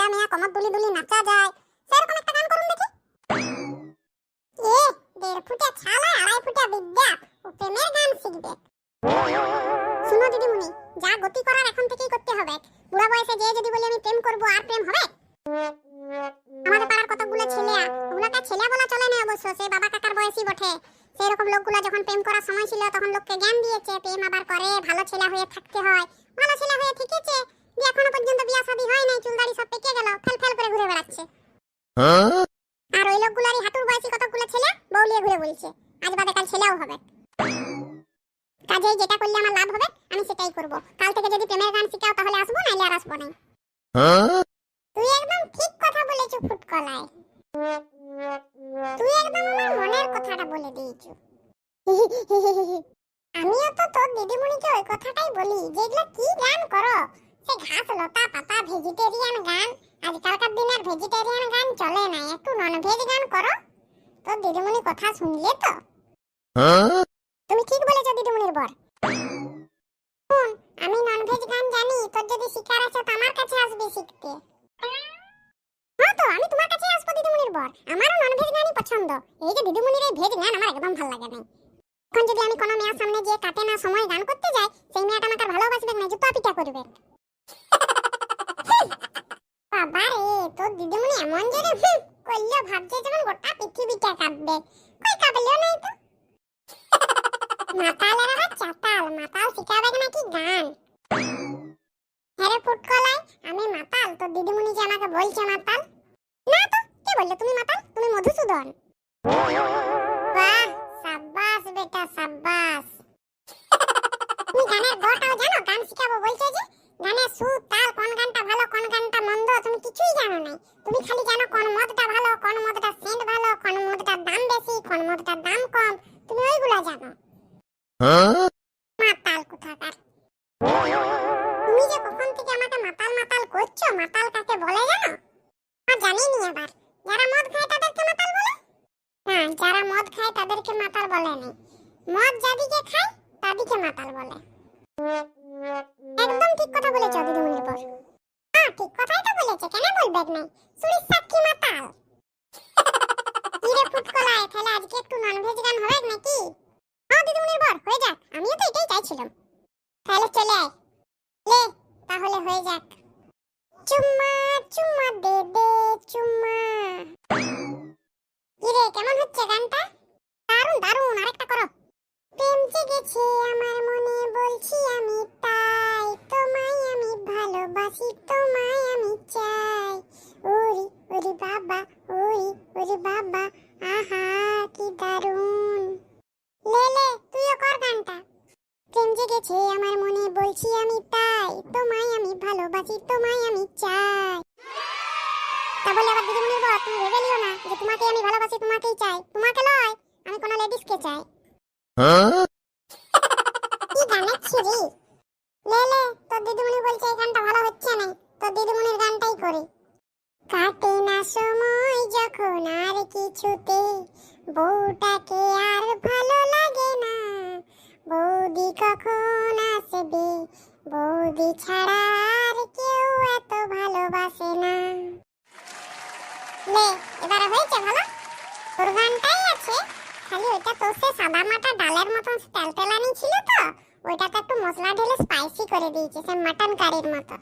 ছেলে মেয়ে কমর দুলি দুলি নাচা যায়, সেরকম একটা গান করুন দেখি। এ 1.5 ফুটা ছাল আর 2.5 ফুটা বিদ্যা, ও প্রেমের গান শিখবে। শুনো দিদিমণি, যা গতি করার এখন থেকেই করতে হবে। বুড়া বয়সে যে যদি বলি আমি প্রেম করব, আর প্রেম হবে? আমাদের পাড়ার কতগুলো ছেলে, ওগুলোকে ছেলে বলা চলে না অবশ্য, সে বাবা কাকার বয়সী বটে। সেরকম লোকগুলো যখন প্রেম করার সময় ছিল তখন লোককে জ্ঞান দিয়েছে প্রেম আবার করে, ভালো ছেলে হয়ে থাকতে হয়। ভালো ছেলে হয়ে থেকেছে, যে এখনো পর্যন্ত বিয়ে শাদী হয় নাই, চুলদাড়ি সব পেকে গেল, ফেল ফেল করে ঘুরে বেড়াচ্ছে। আর ওই লোকগুলোরই হাঁটুর বয়সী কতগুলো ছেলে বউ নিয়ে ঘুরে বলছে আজ বাদে কাল ছেলেও হবে। কাজেই যেটা করলে আমার লাভ হবে আমি সেটাই করব। কাল থেকে যদি প্রেমের গান শিখাও তাহলে আসবো, নাইলে আর আসবো না। তুই একদম ঠিক কথা বলেছ ফুটকলাই, তুই একদম আমার মনের কথাটা বলে দিয়েছ। আমিও তো তোর দিদিমণিকে ওই কথাটাই বলি, যেগুলো কি গান করো, সে ঘাস লতা পাতা ভেজিটেরিয়ান গান। আজকালকার দিনের ভেজিটেরিয়ান গান চলে না, একটু ননভেজ গান করো। তোর দিদিমণি কথা শুনলে তো? তুমি ঠিক বলেছ দিদিমণির বর। আমি ননভেজ গান জানি, তোর যদি শিকার আছে তো আমার কাছে আসবি শিখতে। হ্যাঁ তো আমি তোমার কাছে আসবো দিদিমণির বর, আমারও ননভেজ গানই পছন্দ। এই যে দিদিমণির এই ভেজ গান আমার একদম ভালো লাগে না। এখন যদি আমি কোনো মেয়ের সামনে গিয়ে কাটে না সময় গান করতে যাই, সেই মেয়েটা আমাকে ভালোবাসবে না, জুতা পিটা করবে। বাবা রে, তোর দিদিমণি এমন যে রে কইলো ভাবছে যেমন গোটা পৃথিবীটা কাঁপবে। কই কাঁপলেও নাই তো। মাতালেরা হাত চাতাল, মাতাল শিখাবে নাকি গান? হ্যাঁ ফুটকলাই, আমি মাতাল? তোর দিদিমণি যে আমাকে বলছে মাতাল। না তো, কে বললো তুমি মাতাল? তুমি মধুসূদন। বাহ, সাব্বাস বেটা সাব্বাস। তুমি গানের গটাও জানো? গান শিখাবো বলছে যে, গানের সুর তাল, কোন গানটা ভালো কোন গানটা মন্দ তুমি কিছুই জানো না। তুমি খালি জানো কোন মদটা ভালো, কোন মদটা সেন্ট ভালো, কোন মদটার দাম বেশি, কোন মদটার দাম কম, তুমি ওইগুলা জানো। মাতাল কোথাকার। তুমি যে কখন থেকে আমাকে মাতাল মাতাল করছো, মাতাল কাকে বলে জানো? জানি নি আবার। যারা মদ খায় তাদেরকে মাতাল বলে? না, যারা মদ খায় তাদেরকে মাতাল বলে না, মদ যাদিকে খায় তাদিকে মাতাল বলে। একদম ঠিক কথা বলেছ দিদিমণির বর। হ্যাঁ ঠিক কথাই তো বলেছে, কেন বলবেন না? সুরির সাক্ষী মাতাল। কি রে ফুটকলাই, তাহলে আজকে একটু ননভেজ গান হবে নাকি? হ্যাঁ দিদিমণির বর, হয়ে যাক, আমিও তো এটাই চাইছিলাম। তাহলে চলে আয়, লে তাহলে হয়ে যাক। চুম্মা চুম্মা দে দে চুম্মা। কি রে কেমন হচ্ছে গানটা? দারুণ দারুণ, আরেকটা করো। প্রেম জেগেছে আমার মনে বলছি আমি তাই, তোমায় আমি ভালোবাসি তোমায় আমি চাই। ওরে ওরে বাবা, ওরে ওরে বাবা, আহা কি দারুণ। লে লে তুইও কর গানটা। প্রেম জেগেছে আমার মনে বলছি আমি তাই, তোমায় আমি ভালোবাসি তোমায় আমি চাই। তা বলে আবার দিদিমণির বর তুমি ভেবে লিও না যে তোমাকে আমি ভালোবাসি তোমাকেই চাই, তোমাকে নয়, আমি কোনো লেডিসকে চাই। কি গানের ছিরি। লে লে তোর দিদিমণি বলছে এই গানটা ভালো হচ্ছে না, তোর দিদিমণির গানটাই করি। কাটে না সময় যখন আর কিছুতে, বউটাকে আর ভালো লাগে না, বৌদি কখন আসবে, বৌদি ছাড়া আর কেউ এত ভালোবাসে না। লে এবারে হয়েছে ভালো, তোর গানটাই আছে, খালি ওইটা তো সে সাদা মাটা ডালের মতন তেলতেলানি ছিল তো, ওইটাতে একটু মশলা ঢেলে স্পাইসি করে দিয়েছে, সে মাটন কারির মতো।